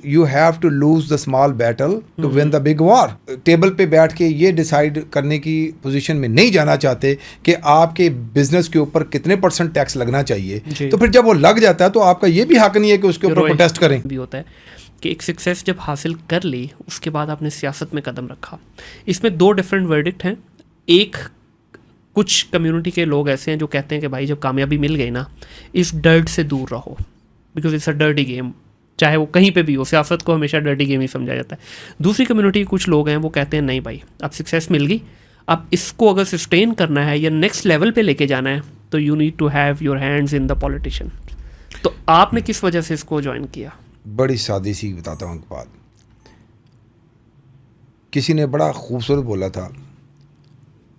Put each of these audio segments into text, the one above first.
You have to lose the small battle to win the big war. Table پہ بیٹھ کے یہ decide کرنے کی پوزیشن میں نہیں جانا چاہتے کہ آپ کے بزنس کے اوپر کتنے % ٹیکس لگنا چاہیے, تو پھر جب وہ لگ جاتا ہے تو آپ کا یہ بھی حق نہیں ہے کہ اس کے اوپر پروٹیسٹ کریں. بھی ہوتا ہے کہ ایک سکسیس جب حاصل کر لی اس کے بعد آپ نے سیاست میں قدم رکھا. اس میں 2 ڈفرینٹ ورڈکٹ ہیں. ایک کچھ کمیونٹی کے لوگ ایسے ہیں جو کہتے ہیں کہ بھائی جب کامیابی مل گئی نا, اس ڈرٹ سے دور رہو, because it's a dirty game. چاہے وہ کہیں پہ بھی ہو, سیاست کو ہمیشہ ڈرٹی گیم ہی سمجھا جاتا ہے. دوسری کمیونٹی کے کچھ لوگ ہیں وہ کہتے ہیں نہیں بھائی اب سکسیس مل گئی, اب اس کو اگر سسٹین کرنا ہے یا نیکسٹ لیول پہ لے کے جانا ہے تو you need to have your hands in the politician. تو آپ نے کس وجہ سے اس کو جوائن کیا؟ بڑی سادی سی بتاتا ہوں ایک بات. کسی نے بڑا خوبصورت بولا تھا,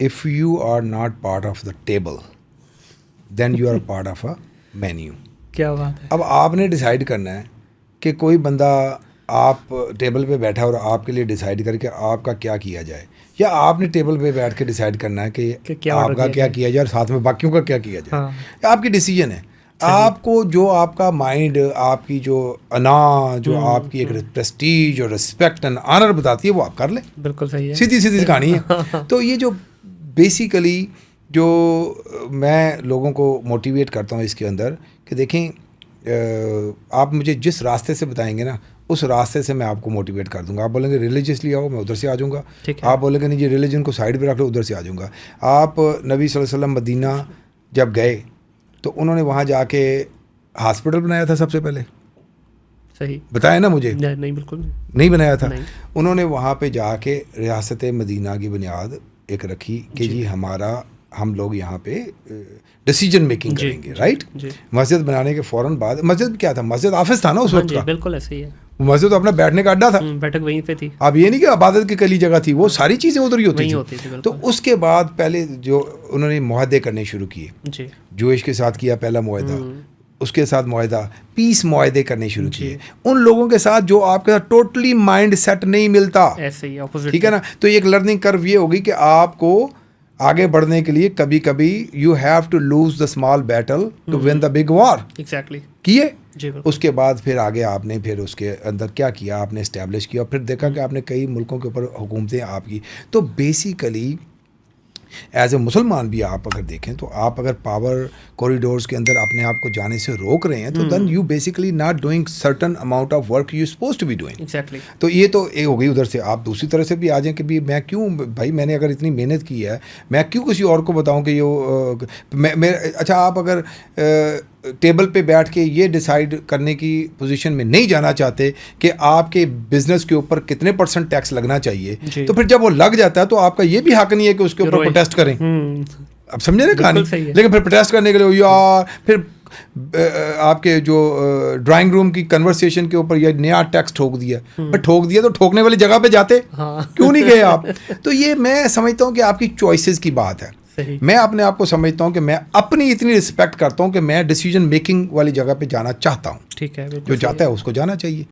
if you are not part of the table then you are part of a menu. کیا بات ہے. اب آپ نے ڈیسائیڈ کرنا ہے کہ کوئی بندہ آپ ٹیبل پہ بیٹھا اور آپ کے لیے ڈیسائیڈ کر کے آپ کا کیا کیا جائے, یا آپ نے ٹیبل پہ بیٹھ کے ڈیسائیڈ کرنا ہے کہ آپ کا کیا کیا جائے اور ساتھ میں باقیوں کا کیا کیا جائے. آپ کی ڈیسیجن ہے. آپ کو جو آپ کا مائنڈ, آپ کی جو انا, جو آپ کی ایک پریسٹیج اور رسپیکٹ اینڈ آنر بتاتی ہے وہ آپ کر لیں. بالکل صحیح ہے, سیدھی سیدھی کہانی ہے. تو یہ جو بیسیکلی جو میں لوگوں کو موٹیویٹ کرتا ہوں اس کے اندر کہ دیکھیں آپ مجھے جس راستے سے بتائیں گے نا اس راستے سے میں آپ کو موٹیویٹ کر دوں گا. آپ بولیں گے ریلیجیسلی آؤ, میں ادھر سے آ جاؤں گا. آپ بولیں گے نہیں جی ریلیجن کو سائڈ پہ رکھ لو, ادھر سے آ جاؤں گا. آپ نبی صلی اللہ علیہ وسلم مدینہ جب گئے تو انہوں نے وہاں جا کے ہاسپٹل بنایا تھا سب سے پہلے, صحیح بتایا نا مجھے؟ نہیں بالکل نہیں بنایا تھا. انہوں نے وہاں پہ جا کے ریاست مدینہ کی بنیاد ایک رکھی کہ جی ہم لوگ یہاں پہ ڈیسیجن میکنگ کریں گے, رائٹ. مسجد بنانے کے فوراً بعد, مسجد کیا تھا, مسجد آفس تھا نا اس وقت کا. بالکل ایسے ہی ہے. مسجد اپنا بیٹھنے کا اڈا تھا, بیٹھک وہیں پہ تھی. اب یہ نہیں کہ عبادت کی کلی جگہ تھی, وہ ساری چیزیں ادھر ہی ہوتی تھی. تو اس کے بعد پہلے جو انہوں نے معاہدے کرنے شروع کیے, جویش کے ساتھ کیا پہلا معاہدہ, اس کے ساتھ معاہدہ, پیس معاہدے کرنے شروع کیے ان لوگوں کے ساتھ جو آپ کے ساتھ ٹوٹلی مائنڈ سیٹ نہیں ملتا, ایسے ہی اپوزٹ, ٹھیک ہے نا. تو ایک لرننگ کرو یہ ہوگی کہ آپ کو آگے بڑھنے کے لیے کبھی کبھی you have to lose the small battle to win the big war. Exactly کیے. اس کے بعد پھر آگے آپ نے پھر اس کے اندر کیا کیا, آپ نے اسٹیبلش کیا, اور پھر دیکھا کہ آپ نے کئی ملکوں کے اوپر حکومتیں آپ کی. تو بیسیکلی ایز اے مسلمان بھی آپ اگر دیکھیں تو آپ اگر پاور کوریڈورز کے اندر اپنے آپ کو جانے سے روک رہے ہیں تو then you basically not doing certain amount of work you suppose to be doing. Exactly. تو یہ تو ایک ہو گئی ادھر سے. آپ دوسری طرح سے بھی آ جائیں کہ بھی میں کیوں بھائی, میں نے اگر اتنی محنت کی ہے میں کیوں کسی اور کو بتاؤں کہ یہ اچھا آپ اگر ٹیبل پہ بیٹھ کے یہ ڈیسائیڈ کرنے کی پوزیشن میں نہیں جانا چاہتے کہ آپ کے بزنس کے اوپر کتنے % ٹیکس لگنا چاہیے, تو پھر جب وہ لگ جاتا ہے تو آپ کا یہ بھی حق نہیں ہے کہ اس کے اوپر پروٹیسٹ کریں. اب سمجھے نا کہانی. لیکن پھر پروٹیسٹ کرنے کے لیے یار پھر آپ کے جو ڈرائنگ روم کی کنورسیشن کے اوپر یہ نیا ٹیکس ٹھوک دیا, ٹھوک دیا تو ٹھوکنے والی جگہ پہ جاتے کیوں نہیں گئے آپ. تو یہ میں سمجھتا ہوں کہ آپ کی چوائسیز کی بات ہے. میں اپنے آپ کو سمجھتا ہوں کہ میں اپنی اتنی رسپیکٹ کرتا ہوں کہ میں ڈیسیجن میکنگ والی جگہ پہ جانا چاہتا ہوں. ٹھیک ہے, جو چاہتا ہے اس کو جانا چاہیے.